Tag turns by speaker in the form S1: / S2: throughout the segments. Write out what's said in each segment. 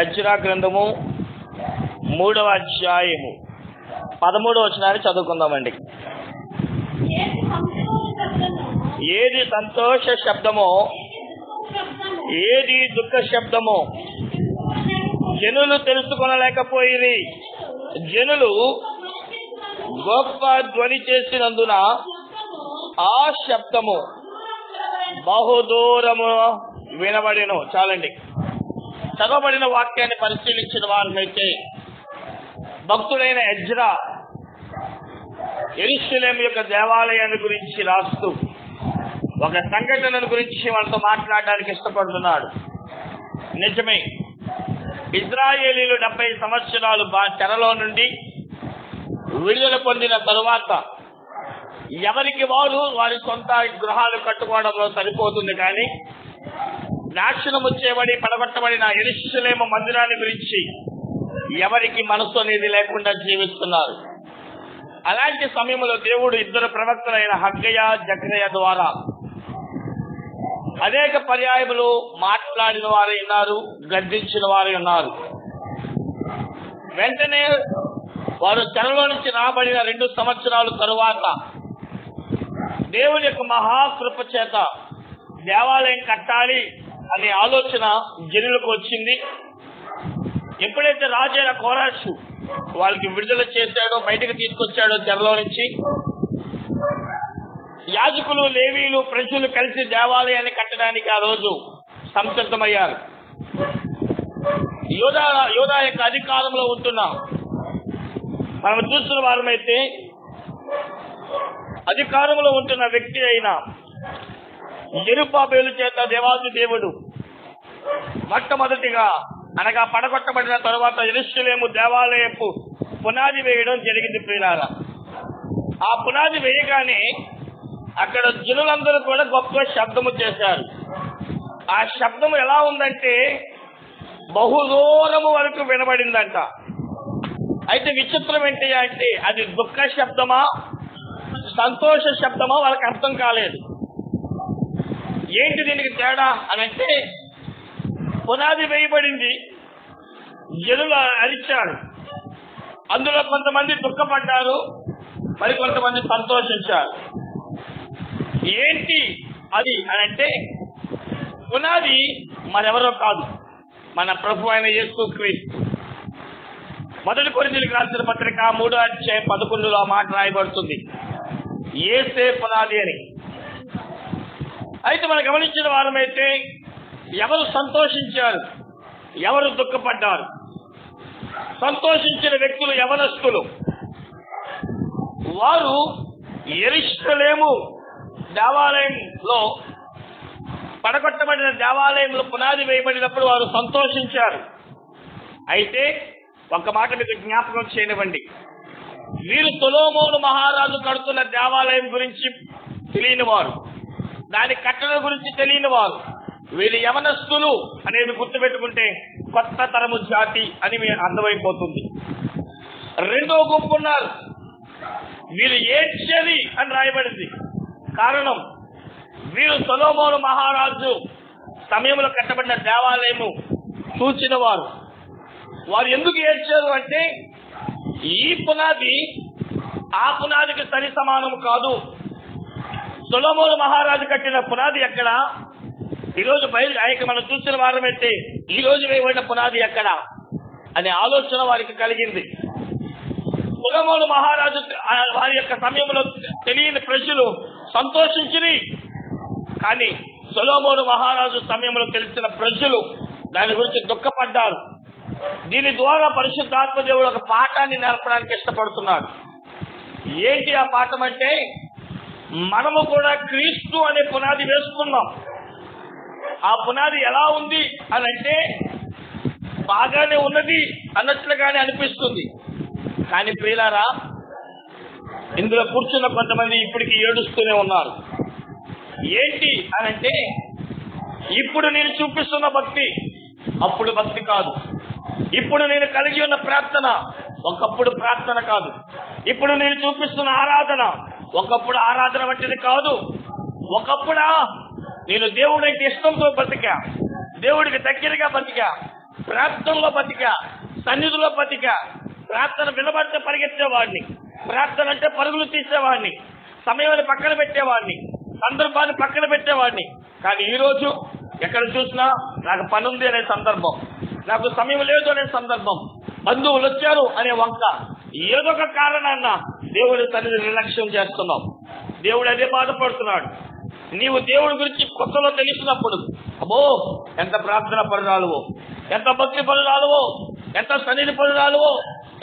S1: Ezra గ్రంథము 3వ అధ్యాయము 13వ వచనాన్ని చదువుకుందామండి. ఏది సంతోష శబ్దమో ఏది దుఃఖ శబ్దమో జనులు తెలుసుకొనలేకపోయిరి. జనులు గొప్ప ధ్వని చేసినందున ఆ శబ్దము బహుదూరము వినబడెను. చాలండి. చదవబడిన వాక్యాన్ని పరిశీలించిన వారినైతే భక్తుడైన ఎజ్రా యెరూషలేము యొక్క దేవాలయాన్ని గురించి రాస్తూ ఒక సంఘటనను గురించి వాళ్ళతో మాట్లాడడానికి ఇష్టపడుతున్నాడు. నిజమే, ఇజ్రాయేలీలు 70 సంవత్సరాలు చెరలో నుండి విడుదల పొందిన తరువాత ఎవరికి వారి సొంత గృహాలు కట్టుకోవడంలో సరిపోతుంది. కానీ నాశనము చేయబడి పడగొట్టబడిన యెరూషలేము మందిరాన్ని గురించి ఎవరికి మనసు అనేది లేకుండా జీవిస్తున్నారు. అలాంటి సమయంలో దేవుడు 2 ప్రవక్తలైన హగ్గయ, జకర్యా ద్వారా అనేక పర్యాయములు మాట్లాడిన వారు ఉన్నారు, గద్దించిన వారు ఉన్నారు. వెంటనే వారు చెరలో నుంచి రాబడిన 2 సంవత్సరాల తరువాత దేవుని యొక్క మహాకృప చేత దేవాలయం కట్టాలి అనే ఆలోచన జనులకు వచ్చింది. ఎప్పుడైతే రాజైన కోరాషు వాళ్ళకి విడుదల చేశాడో, బయటకు తీసుకొచ్చాడో చెరలో నుంచి, యాజకులు, లేవీలు, ప్రజలు కలిసి దేవాలయాన్ని కట్టడానికి ఆ రోజు సంసిద్ధమయ్యారు. యోధా యొక్క అధికారంలో ఉంటున్నాం. మనం చూస్తున్న వారమైతే అధికారంలో ఉంటున్న వ్యక్తి అయిన యెరుబ్బయలు చేత దేవాది దేవుడు మొట్టమొదటిగా అనగా పడగొట్టబడిన తరువాత యెరూషలేము దేవాలయపు పునాది వేయడం జరిగింది. ప్రియులారా, ఆ పునాది వేయగానే అక్కడ జనులందరూ కూడా గొప్ప శబ్దము చేశారు. ఆ శబ్దము ఎలా ఉందంటే బహుదూరము వరకు వినబడిందంట. అయితే విచిత్రం ఏంటి అంటే అది దుఃఖ శబ్దమా, సంతోష శబ్దమా వాళ్ళకి అర్థం కాలేదు. ఏంటి దీనికి తేడా అని అంటే, పునాది వేయబడింది, జనులు అరిచారు, అందులో కొంతమంది దుఃఖపడ్డారు, మరి కొంతమంది సంతోషించారు. ఏంటి అది అని అంటే, పునాది మరెవరో కాదు, మన ప్రభు అయిన యేసుక్రీస్తు. 1 కొరింథీయులకు రాసిన పత్రిక 3వ అధ్యాయం 11లో ఆ మాట రాయబడుతుంది, యేసే పునాది అని. అయితే మనం గమనించిన వారమైతే ఎవరు సంతోషించారు, ఎవరు దుఃఖపడ్డారు? సంతోషించిన వ్యక్తులు యవనస్తులు. వారు యెరూషలేము దేవాలయంలో పడగొట్టబడిన దేవాలయంలో పునాది వేయబడినప్పుడు వారు సంతోషించారు. అయితే ఒక మాట మీకు జ్ఞాపకం చేయనివ్వండి, వీరు సొలొమోను మహారాజు కడుతున్న దేవాలయం గురించి తెలియని వారు, దాని కట్టడ గురించి తెలియని వారు. వీరు యవనస్తులు అనేది గుర్తుపెట్టుకుంటే కొత్త తరము జాతి అని మీకు అర్థమైపోతుంది. 2వ గుంపు ఉన్నారు, వీరు ఏడ్చేది అని రాయబడింది. కారణం, వీరు సొలొమోను మహారాజు సమయంలో కట్టబడిన దేవాలయము చూచిన వారు. వారు ఎందుకు ఏడ్చారు అంటే, ఈ పునాది ఆ పునాదికి సరి సమానము కాదు. సొలొమోను మహారాజు కట్టిన పునాది ఎక్కడ, ఈరోజు మనం చూసిన వారమైతే ఈ రోజు వేయబడిన పునాది ఎక్కడ అనే ఆలోచన వారికి కలిగింది. సొలొమోను మహారాజు వారి యొక్క సమయంలో తెలియని ప్రజలు సంతోషించిరి, కానీ సొలొమోను మహారాజు సమయంలో తెలిసిన ప్రజలు దాని గురించి దుఃఖపడ్డారు. దీని ద్వారా పరిశుద్ధాత్మ దేవుడు ఒక పాఠాన్ని నేర్పడానికి ఇష్టపడుతున్నాడు. ఏంటి ఆ పాఠం అంటే, మనము కూడా క్రీస్తు అనే పునాది వేసుకున్నాం. ఆ పునాది ఎలా ఉంది అని అంటే బాగానే ఉన్నది అన్నట్లుగానే అనిపిస్తుంది. కానీ ప్రియులారా, ఇందులో కూర్చున్న కొంతమంది ఇప్పటికీ ఏడుస్తూనే ఉన్నారు. ఏంటి అని అంటే, ఇప్పుడు నేను చూపిస్తున్న భక్తి అప్పుడు భక్తి కాదు. ఇప్పుడు నేను కలిగి ఉన్న ప్రార్థన ఒకప్పుడు ప్రార్థన కాదు. ఇప్పుడు నేను చూపిస్తున్న ఆరాధన ఒకప్పుడు ఆరాధన వంటిది కాదు. ఒకప్పుడా నేను దేవుడికి ఇష్టంతో బతికా, దేవుడికి దగ్గరగా బతికా, ప్రార్థనలో బతిక, సన్నిధిలో బతిక, ప్రార్థన వినబడితే పరిగెత్తేవాడిని, ప్రార్థన అంటే పరుగులు తీసేవాడిని, సమయాన్ని పక్కన పెట్టేవాడిని, సందర్భాన్ని పక్కన పెట్టేవాడిని. కానీ ఈ రోజు ఎక్కడ చూసినా నాకు పని ఉంది అనే సందర్భం, నాకు సమయం లేదు అనే సందర్భం, బంధువులు వచ్చారు అనే వంక, ఏదో ఒక కారణాన్న దేవుడి సన్నిధి నిర్లక్ష్యం చేస్తున్నాం. దేవుడు అదే బాధపడుతున్నాడు. నీవు దేవుడి గురించి కొత్తలో తెలిసినప్పుడు అబ్బో ఎంత ప్రార్థన పరురాలువో, ఎంత భక్తి పరురాలువో, ఎంత సన్నిధి పరురాలువో,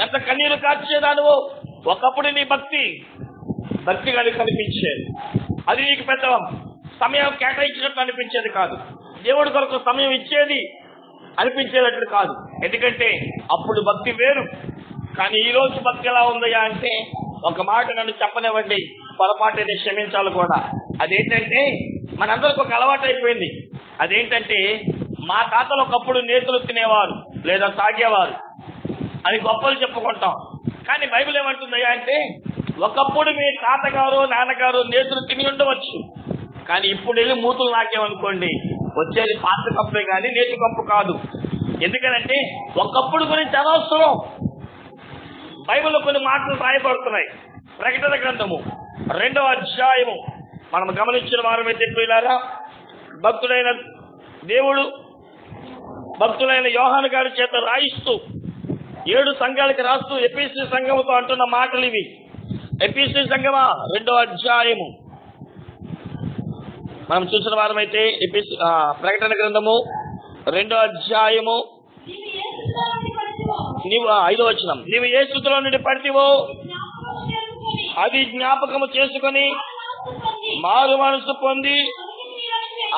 S1: ఎంత కన్నీరు కార్చేదానువో. ఒకప్పుడు నీ భక్తిగా కనిపించేది, అది నీకు పెద్ద సమయం కేటాయించినట్టు అనిపించేది కాదు, దేవుడి కొరకు సమయం ఇచ్చేది అనిపించేటట్లు కాదు. ఎందుకంటే అప్పుడు భక్తి వేరు. కానీ ఈ రోజు భక్తి ఎలా ఉందయ్యా అంటే, ఒక మాట నన్ను చెప్పనివ్వండి, పొరపాటు క్షమించాలి కూడా. అదేంటంటే మనందరికి ఒక అలవాటు అయిపోయింది. అదేంటంటే మా తాతలు ఒకప్పుడు నేతలు తినేవారు లేదా తాగేవారు అని గొప్పలు చెప్పుకుంటాం. కానీ బైబిల్ ఏమంటుందయ్యా అంటే, ఒకప్పుడు మీ తాతగారు నాన్నగారు నేతలు తిని ఉండవచ్చు, కానీ ఇప్పుడు వెళ్ళి మూతులు నాకేమనుకోండి, వచ్చేది పాత కప్పే కానీ నేతి కప్పు కాదు. ఎందుకనంటే ఒకప్పుడు గురించి అనవసరం. బైబిల్లో కొన్ని మాటలు రాయబడుతున్నాయి. ప్రకటన గ్రంథము 2వ అధ్యాయము మనం గమనించిన వారమైతే ప్రియులారా, భక్తుడైన దేవుడు భక్తులైన యోహాను గారి చేత రాయిస్తూ 7 సంఘాలకి రాస్తూ ఎఫెసీ సంఘముతో అంటున్న మాటలు ఇవి. ఎఫెసీ సంఘమా 2వ అధ్యాయము మనం చూసిన వారమైతే ప్రకటన గ్రంథము 2వ అధ్యాయము నీవు 5వ వచనం, నీవు ఏ స్థితిలో నుండి పడితివో అది జ్ఞాపకము చేసుకొని మారు మనసు పొంది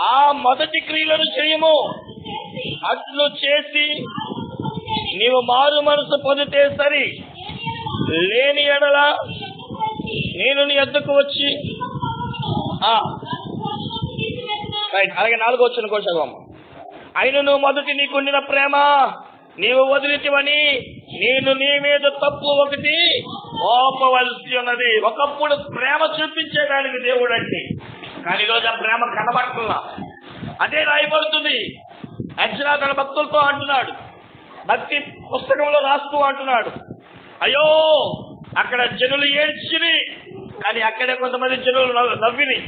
S1: ఆ మొదటి క్రియలను చేయము. అట్లు చేసి నీవు మారు మనసు పొందితే సరి, లేని ఎడల నేను నీ యొద్దకు వచ్చి అలాగే 4వ వచనం కొనసాగమ్మ. అయినను మొదటి నీకుండిన ప్రేమ నీవు వదిలితివని నేను నీ మీద తప్పు ఒకటి మోపవలసి ఉన్నది. ఒకప్పుడు ప్రేమ చూపించేదానికి దేవుడు అంటే, కానీ ఈరోజు ఆ ప్రేమ కనబడుతున్నా. అదే రాయబడుతుంది. అర్జున తన భక్తులతో అంటున్నాడు, భక్తి పుస్తకంలో రాస్తూ అంటున్నాడు, అయ్యో అక్కడ జనులు ఏడ్చిరి, కానీ అక్కడే కొంతమంది జనులు నవ్విని.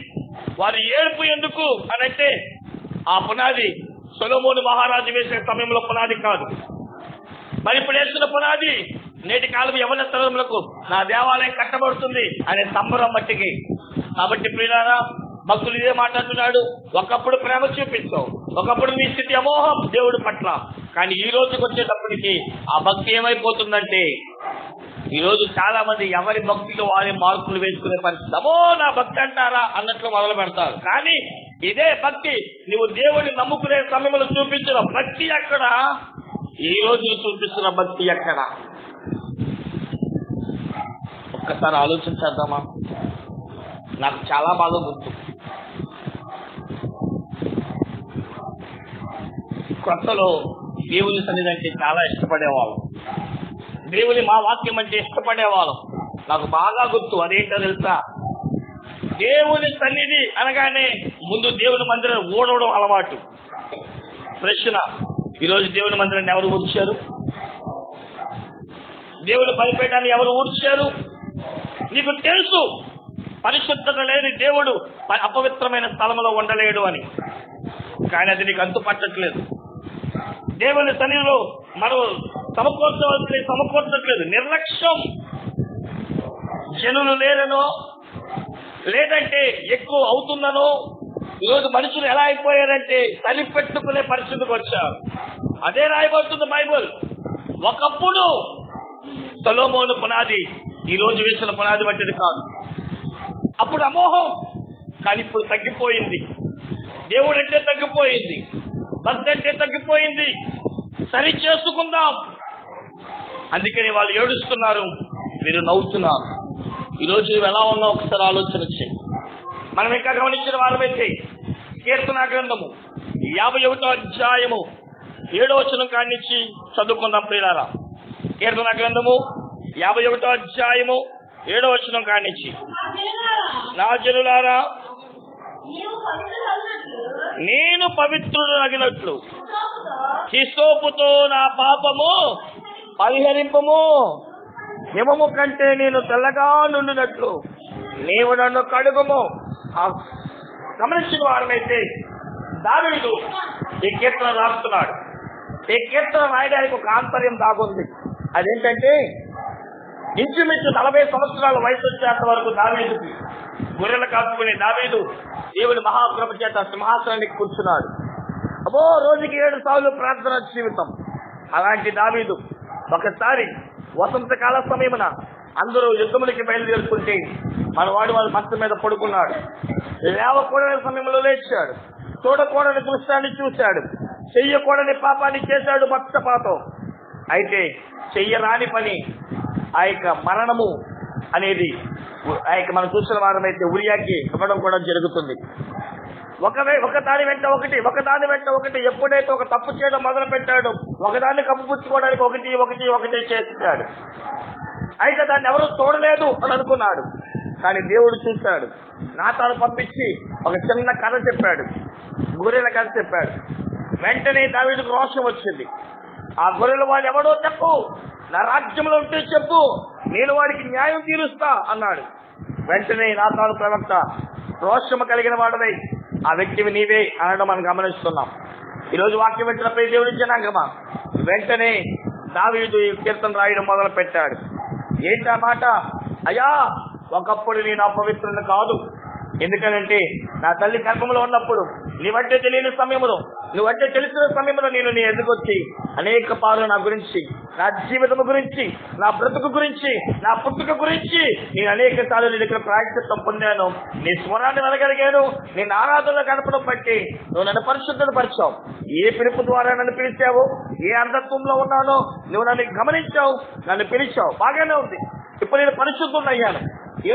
S1: వారు ఏడుపు ఎందుకు అని అంటే, ఆ పునాది సొలొమోను మహారాజు వేసే సమయంలో పునాది కాదు. మరి ఇప్పుడు వేసిన పునాది నేటి కాలం యవన తరములకు నా దేవాలయం కట్టబడుతుంది అనే సంబరం మట్టికి. కాబట్టి ప్రియులారా, భక్తులు ఇదే మాట్లాడుతున్నాడు, ఒకప్పుడు ప్రేమ చూపించావు, ఒకప్పుడు నీ స్థితి అమోహం దేవుడి పట్ల. కానీ ఈ రోజుకి వచ్చేటప్పటికి ఆ భక్తి ఏమైపోతుందంటే, ఈ రోజు చాలా మంది ఎవరి భక్తికి వారి మార్కులు వేసుకునే పరిస్థితి. అమ్మో నా భక్తి అంటారా అన్నట్లు మొదలు పెడతారు. కానీ ఇదే భక్తి నువ్వు దేవుడిని నమ్ముకునే సమయంలో చూపించిన భక్తి ఎక్కడ, ఈ రోజు చూపిస్తున్న భక్తి ఎక్కడ? ఒక్కసారి ఆలోచించేద్దామా? నాకు చాలా బాగా గుర్తు, కొత్తలో దేవుని సన్నిధి అంటే చాలా ఇష్టపడేవాళ్ళం, దేవుని మా వాక్యం అంటే ఇష్టపడేవాళ్ళం. నాకు బాగా గుర్తు, అదేంటో తెలుసా? దేవుని సన్నిధి అనగానే ముందు దేవుని మందిరం ఓడవడం అలవాటు. ప్రశ్న, ఈరోజు దేవుని మందిరాన్ని ఎవరు ఊడ్చారు? దేవుని బలిపీఠాన్ని ఎవరు ఊడ్చారు? నీకు తెలుసు పరిశుద్ధత లేని దేవుడు అపవిత్రమైన స్థలంలో ఉండలేడు అని, కానీ అది నీకు అంతు పట్టట్లేదు. దేవుని సన్నిధిలో మనం సమకూర్చట్లేదు. నిర్లక్ష్యం. జనులు లేరనో లేదంటే ఎక్కువ అవుతుందనో ఈరోజు మనుషులు ఎలా అయిపోయారంటే తలిపెట్టుకునే పరిస్థితికి వచ్చారు. అదే రాయబడుతుంది బైబుల్. ఒకప్పుడు సొలొమోను పునాది ఈ రోజు వేసిన పునాది వంటిది కాదు. అప్పుడు అమోహం, కానీ ఇప్పుడు తగ్గిపోయింది. దేవుడు అంటే తగ్గిపోయింది, భక్తి అంటే తగ్గిపోయింది. సరి చేసుకుందాం. అందుకని వాళ్ళు ఏడుస్తున్నారు, మీరు నవ్వుతున్నారు. ఈరోజు నువ్వు ఎలా ఉన్నావు ఒకసారి ఆలోచన చేయి. మనం ఇంకా గమనించిన వారమైతే కీర్తన గ్రంథము 51వ అధ్యాయము 7వ వచనం కానించి చదువుకుందాం ప్రియులారా. కీర్తన గ్రంథము 51వ అధ్యాయము 7వ వచనం కానించి, నా జనులారా నేను పవిత్రుడు అగినట్లు హిసోపుతో నా పాపము పరిహరింపము, హిమము కంటే నేను తెల్లగా నుండినట్లు నీవు నన్ను కడుగుము. గమనించిన వారమైతే దావీదు ఈ కీర్తన రాస్తున్నాడు. ఈ కీర్తన రాయడానికి ఒక ఆంతర్యం దాగుంది. అదేంటంటే ఇంచుమించు 40 సంవత్సరాల వయసు వచ్చేంత వరకు దావీదుకి, గొర్రెలు కాపుకునే దావీదు దేవుని మహాకృప చేత సింహాసనానికి కూర్చున్నాడు. అబ్బో, రోజుకి 7 సార్లు ప్రార్థన జీవితం. అలాంటి దావీదు ఒకసారి వసంతకాల సమయమున అందరూ యుద్ధములకి బయలుదేరుతుంటే మనవాడు వాళ్ళ మంచం మీద పడుకున్నాడు. లేవకూడని సమయంలో లేచాడు. చూడకూడని దృశ్యాన్ని చూశాడు. చెయ్యకూడని పాపాన్ని చేశాడు పక్షపాతం. అయితే చెయ్యరాని పని ఆ యొక్క మరణము అనేది ఆ యొక్క మనం చూసిన వారమైతే ఉరియాకి ఇవ్వడం కూడా జరుగుతుంది. ఒకదాని వెంట ఒకటి ఎప్పుడైతే ఒక తప్పు చేయడం మొదలు పెట్టాడు, ఒకదాన్ని కప్పుపుచ్చుకోవడానికి ఒకటి చేస్తాడు. అయితే దాన్ని ఎవరు చూడలేదు అని అనుకున్నాడు. కానీ దేవుడు చూశాడు. నాతాను పంపించి ఒక చిన్న కథ చెప్పాడు, గొర్రెల కథ చెప్పాడు. వెంటనే దావీదుకు రోషం వచ్చింది. ఆ గొర్రెల వాడు ఎవడో చెప్పు, నా రాజ్యంలో ఉంటే చెప్పు, నేను వాడికి న్యాయం తీరుస్తా అన్నాడు. వెంటనే నాతాను ప్రవక్త రోషము కలిగిన వాడవై ఆ వ్యక్తివి నీవే అనడం మనం గమనిస్తున్నాం. ఈరోజు వాక్యం పెట్టినపై దేవుడి జనాంగమా, వెంటనే దావీదు ఈ కీర్తన రాయడం మొదలు పెట్టాడు. ఏంటి ఆ మాట? అయ్యా, ఒకప్పుడు నేను అపవిత్రుని కాదు. ఎందుకనంటే నా తల్లి గర్భంలో ఉన్నప్పుడు నీవంటే తెలియని సమయంలో, నువ్వంటే తెలిసిన సమయంలో నేను నీ ఎదుకొచ్చి అనేక పాలు నా గురించి, నా జీవితం గురించి, నా బ్రతుకు గురించి, నా పుట్టుక గురించి నేను అనేక సార్లు నీ దగ్గర ప్రాయశ్చిత్తం పొందాను. నీ స్వరాన్ని వినగలిగాను. నేను ఆరాధనలో గడపడం బట్టి నువ్వు నన్ను పరిశుద్ధత పరిచావు. ఏ పిలుపు ద్వారా నన్ను పిలిచావు, ఏ అంధత్వంలో ఉన్నానో నువ్వు నన్ను గమనించావు, నన్ను పిలిచావు. బాగానే ఉంది. ఇప్పుడు నేను పరిశుద్ధుని అయ్యాను.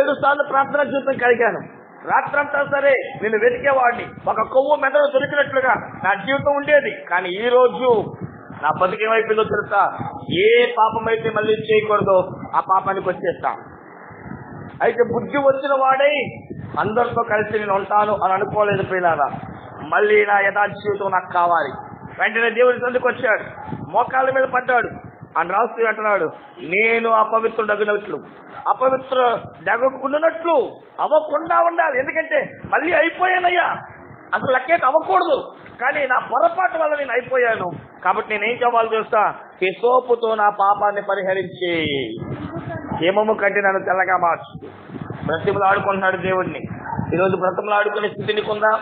S1: 7 సార్లు ప్రార్థన జీవితం కలిగాను. రాత్రంతా సరే నేను వెతికేవాడిని. ఒక కొవ్వు మెదడు దొరికినట్లుగా నా జీవితం ఉండేది. కానీ ఈ రోజు నా బతికేమైపోయిందో తెలుసా? ఏ పాపం అయితే మళ్ళీ చేయకూడదో ఆ పాపానికి వచ్చేస్తా. అయితే బుద్ధి వచ్చిన వాడై అందరితో కలిసి నేను ఉంటాను అని అనుకోలేదు పిల్లల. మళ్ళీ నా యథార్థ జీవితం నాకు కావాలి. వెంటనే దేవుడి సందుకు వచ్చాడు, మోకాళ్ళ మీద పడ్డాడు. అని రాస్తూ అంటున్నాడు, నేను అపవిత్రుడగినట్లు, అపవిత్ర దగ్గకున్నట్లు అవ్వకుండా ఉండాలి. ఎందుకంటే మళ్ళీ అయిపోయానయ్యా, అసలు లెక్కేట అవ్వకూడదు. కానీ నా పొరపాటు వల్ల నేను అయిపోయాను. కాబట్టి నేనేం కావాలి తెలుసా? హిసోపుతో నా పాపాన్ని పరిహరించి హిమము కంటే నన్ను తెల్లగా మార్చు. బ్రతిమలు ఆడుకుంటున్నాడు దేవుడిని. ఈరోజు బ్రతిమలు ఆడుకునే స్థితిని కొందా?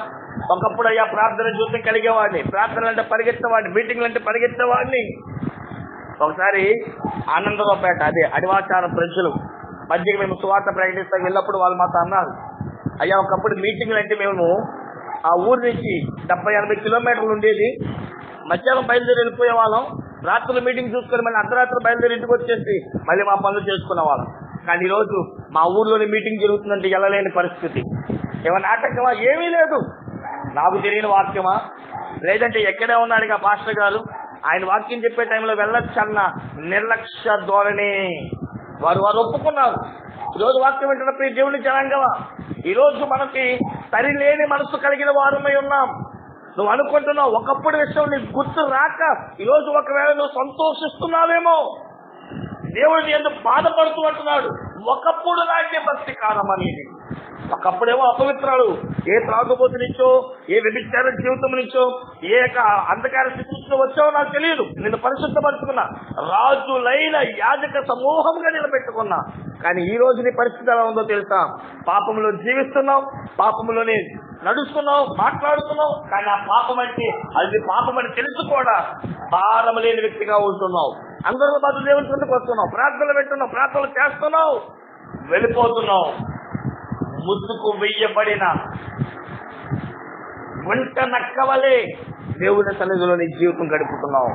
S1: ఒకప్పుడు అయ్యా ప్రార్థన జీవితం కలిగేవాడిని, ప్రార్థనలు అంటే పరిగెత్తేవాడిని, మీటింగ్లు అంటే పరిగెత్తేవాడిని. ఒకసారి ఆనందరావుపేట, అదే అడివాచారం ప్రజలు మధ్యకి మేము సువార్త ప్రకటిస్తాం వెళ్ళినప్పుడు వాళ్ళు మాతో అన్నారు, అయ్యా ఒకప్పుడు మీటింగ్లు అంటే మేము ఆ ఊరి నుంచి 70-80 కిలోమీటర్లు ఉండేది. మధ్యాహ్నం బయలుదేరి వెళ్ళిపోయే వాళ్ళం. రాత్రులు మీటింగ్ చూసుకొని మళ్ళీ అర్ధరాత్రులు బయలుదేరి ఇంటికి వచ్చేసి మళ్ళీ మా పనులు చేసుకునే వాళ్ళం. కానీ ఈరోజు మా ఊర్లోని మీటింగ్ జరుగుతుందంటే వెళ్ళలేని పరిస్థితి. ఏమన్నా ఆటంకమా? ఏమీ లేదు. నాకు తెలియని వాక్యమా? లేదంటే ఎక్కడే ఉన్నాడుగా పాస్టర్ గారు, ఆయన వాక్యం చెప్పే టైంలో వెళ్ళొచ్చన్న నిర్లక్ష్య ధోరణి వారు ఒప్పుకున్నారు. ఈరోజు వాక్యం వింటున్నప్పుడు దేవుని జనాంగమా, ఈరోజు మనకి సరిలేని మనసు కలిగిన వారమై ఉన్నాం. నువ్వు అనుకుంటున్నావు ఒకప్పుడు విషయం నీకు గుర్తు రాక ఈరోజు ఒకవేళ నువ్వు సంతోషిస్తున్నావేమో. దేవుడిని ఎందుకు బాధపడుతూ అంటున్నాడు, ఒకప్పుడు నాకే భక్తి కాలం అనేది. ఒకప్పుడేమో అపవిత్రాలు, ఏ త్రాగుబోతు నుంచో, ఏ వ్యభిచార జీవితం నుంచో, ఏ అంధకార స్థితి నుంచో వచ్చావో నాకు తెలియదు. నేను పరిశుద్ధపరుచుకున్నా, రాజులైన యాజక సమూహంగా నిలబెట్టుకున్నా. కానీ ఈ రోజు నీ పరిస్థితి ఎలా ఉందో తెలుసా? పాపంలో జీవిస్తున్నావు, పాపంలోనే నడుస్తున్నావు, మాట్లాడుతున్నావు. కానీ ఆ పాపం అంటే అది పాపం అని తెలుసు కూడా భారం లేని వ్యక్తిగా ఉంటున్నావు. అందరూ బాధ దేవుని కిందకు వస్తున్నావు, ప్రార్థనలు పెట్టున్నావు, ప్రార్థనలు చేస్తున్నావు, వెళ్ళిపోతున్నావు. ముసుగు వెయ్యబడిన వంట నక్కవలే దేవుని సన్నిధిలో నీ జీవితం గడుపుతున్నావు.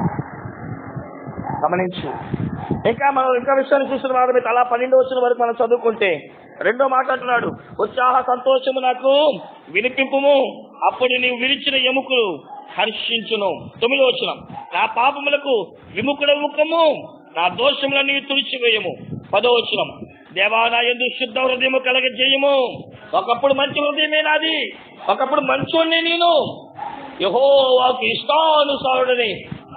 S1: గమనించు. ఇంకా విషయాన్ని చూసిన వారు అలా 12 వచ్చిన వరకు మనం చదువుకుంటే 2వ మాట అంటున్నాడు, ఉత్సాహ సంతోషము నాకు వినిపింపుము, అప్పుడు నీవు విరిచిన ఎముకలు హర్షించును. 9వ వచనం, నా పాపములకు విముఖము, నా దోషములను తుడిచివేయము. 10వ వచనం, దేవా నా యందు శుద్ధ హృదయము కలగజేయము. ఒకప్పుడు మంచి హృదయమే నాది, ఒకప్పుడు మంచోన్నే నేను, యెహోవాకు ఇష్టానుసారుడని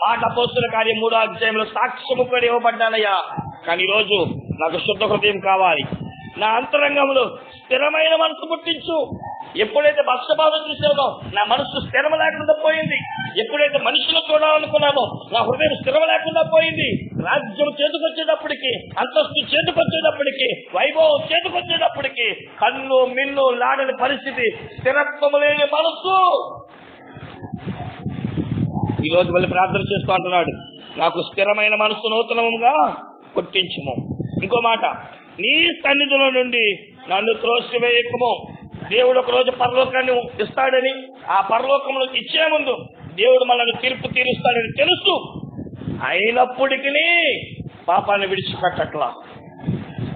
S1: మాట అపోస్తుల కార్యం 3వ అధ్యాయంలో సాక్ష్యము కూడా ఇవ్వబడ్డానయ్యా. కానీ ఈరోజు నాకు శుద్ధ హృదయం కావాలి, నా అంతరంగంలో స్థిరమైన మనసు పుట్టించు. ఎప్పుడైతే పక్షపాత చూసానో నా మనసు స్థిరం లేకుండా పోయింది. ఎప్పుడైతే మనుషులు చూడాలనుకున్నానో నా హృదయం స్థిరం లేకుండా పోయింది. రాజ్యం చేతికొచ్చేటప్పటికి, అంతస్తు చేతికొచ్చేటప్పటికి, వైభవం చేతికొచ్చేటప్పటికి కన్ను మిన్ను లాడని పరిస్థితి, స్థిరత్వం లేని మనసు. ఈ రోజు మళ్ళీ ప్రార్థన చేస్తూ అంటున్నాడు, నాకు స్థిరమైన మనసు నూతనముగా పుట్టించుము. ఇంకో మాట, నీ సన్నిధిలో నుండి నన్ను త్రోసివేయకము. దేవుడు ఒక రోజు పరలోకాన్ని ఇస్తాడని, ఆ పరలోకంలో ఇచ్చే ముందు దేవుడు మనల్ని తీర్పు తీరుస్తాడని తెలుసు. అయినప్పటికీ పాపాన్ని విడిచిపెట్టట్లా.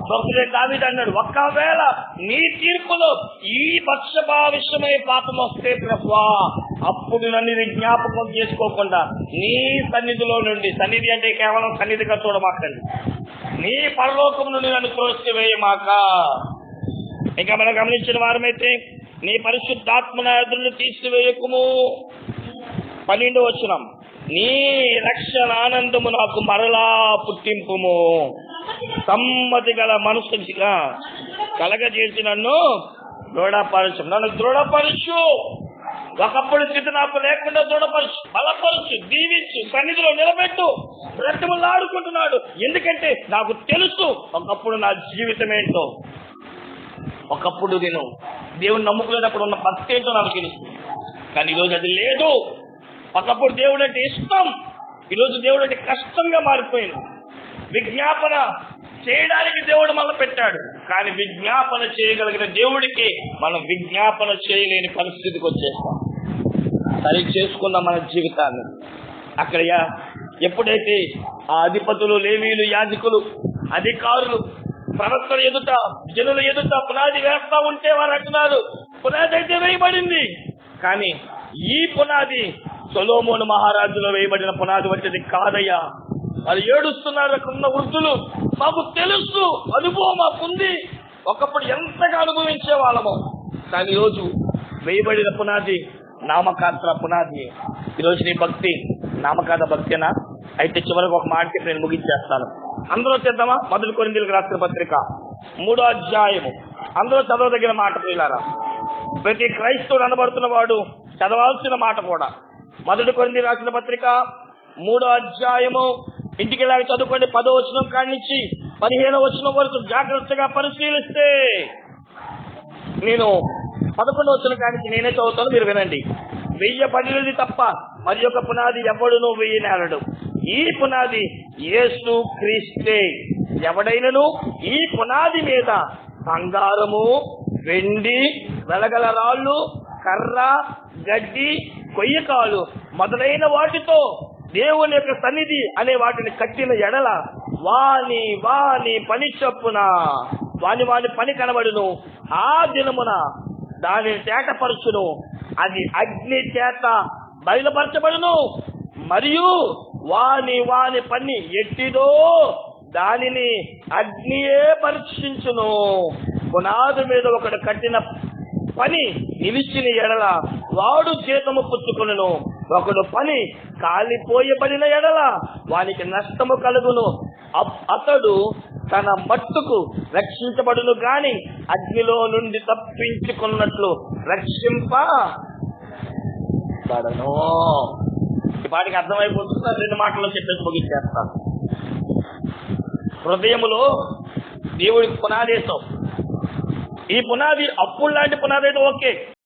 S1: భక్తుడే దావీదు అన్నాడు, ఒక్కవేళ నీ తీర్పులో ఈ పక్షపావిషయమై పాపం వస్తే ప్రభువా, అప్పుడు నన్ను జ్ఞాపకం చేసుకోకుండా నీ సన్నిధిలో నుండి, సన్నిధి అంటే కేవలం సన్నిధిగా చూడమాకండి, నీ పరలోకం నుండి నన్ను త్రోసివేయమాక. ఇంకా మనం గమనించిన వారమైతే, నీ పరిశుద్ధాత్మ నా ఎదురును తీసివేయకుము. 12వ వచనం, నీ రక్షణ ఆనందము నాకు మరలా పుట్టింపుము. సమ్మతి గల మనసుగా కలగజేసి నన్ను దృఢపరచు. నన్ను దృఢపరచు. ఒకప్పుడు స్థితి నాకు లేకుండా దృఢపరచు, బలపరచు, దీవించు, సన్నిధిలో నిలబెట్టు. బ్రతిమలాడుకుంటున్నాడు, ఎందుకంటే నాకు తెలుసు ఒకప్పుడు నా జీవితం ఏంటో. ఒకప్పుడు నేను దేవుని నమ్ముకునేటప్పుడు ఉన్న భక్తి ఏంటో నాకు తెలుసు, కానీ ఈరోజు అది లేదు. ఒకప్పుడు దేవుడు అంటే ఇష్టం, ఈరోజు దేవుడు అంటే కష్టంగా మారిపోయింది. విజ్ఞాపన చేయడానికి దేవుడు మనం పెట్టాడు, కానీ విజ్ఞాపన చేయగలిగిన దేవుడికి మనం విజ్ఞాపన చేయలేని పరిస్థితికి వచ్చేస్తాం. సరి చేసుకున్నాం మన జీవితాన్ని. అక్కడ ఎప్పుడైతే ఆ అధిపతులు, లేవీలు, యాజకులు, అధికారులు ప్రవక్తల ఎదుట, జనుల ఎదుట పునాది వేస్తా ఉంటే వారు అంటున్నారు, పునాది అయితే వేయబడింది, కానీ ఈ పునాది సొలొమోను మహారాజులో వేయబడిన పునాది వంటిది కాదయ్యా. వాళ్ళు ఏడుస్తున్నారు. అక్కడ ఉన్న వృద్ధులు, మాకు తెలుసు, అనుభవం మాకుంది, ఒకప్పుడు ఎంతగా అనుభవించే వాళ్ళము, కానీ ఈరోజు వేయబడిన పునాది నామకాంత పునాది. ఈరోజు నీ భక్తి నామకాంత భక్తేనా? అయితే చివరికి ఒక మాట నేను ముగించేస్తాను. అందరూ చేద్దామా? 1 కొరింథీయులకు రాసిన పత్రిక 3వ అధ్యాయము. అందరూ చదవదగిన మాట ప్రియులారా. ప్రతి క్రైస్తవుడు అనబడుతున్న వాడు చదవాల్సిన మాట కూడా. 1 కొరింథీయులకు రాసిన పత్రిక 3వ అధ్యాయము. ఇంటికి వెళ్ళాక చదువుకోండి. 10వ వచనం కాడి నుంచి 15వ వచనం వరకు జాగ్రత్తగా పరిశీలిస్తే, నేను 11వ వచనం కాడి నుంచి నేనే చదువుతాను, మీరు వినండి. వెయ్యబడినది తప్ప మరి ఒక పునాది ఎవడును వేయనేరడు. ఈ పునాది యేసు క్రీస్తే. ఎవడైనను ఈ పునాది మీద బంగారము, వెండి, వెలగల రాళ్ళు, కర్ర, గడ్డి, కొయ్యకాలు మొదలైన వాటితో దేవుని యొక్క సన్నిధి అనే వాటిని కట్టిన ఎడల వాని వాని పని చొప్పున వాని వాని పని కనబడును. ఆ దినమున దానిని తేటపరచును, అది అగ్ని చేత బయలుపరచబడును. మరియు వాని వాని పని ఎట్టిదో దానిని అగ్నియే పరీక్షించును. పునాది మీద ఒకడు కట్టిన పని నిలిచిన ఎడల వాడు జీతము పుచ్చుకొనును. ఒకడు పని కాలిపోయబడిన ఎడల వానికి నష్టము కలుగును. అతడు తన మట్టుకు రక్షించబడును గాని అగ్నిలో నుండి తప్పించుకున్నట్లు రక్షింపబడను. ఈ పాటికి అర్థమైపోతుంది. 2 మాటల్లో చెప్పేసి ముగించేస్తాను. హృదయములో దేవుడికి పునాదేశం. ఈ పునాది అప్పుల్లాంటి పునాది అయితే ఓకే,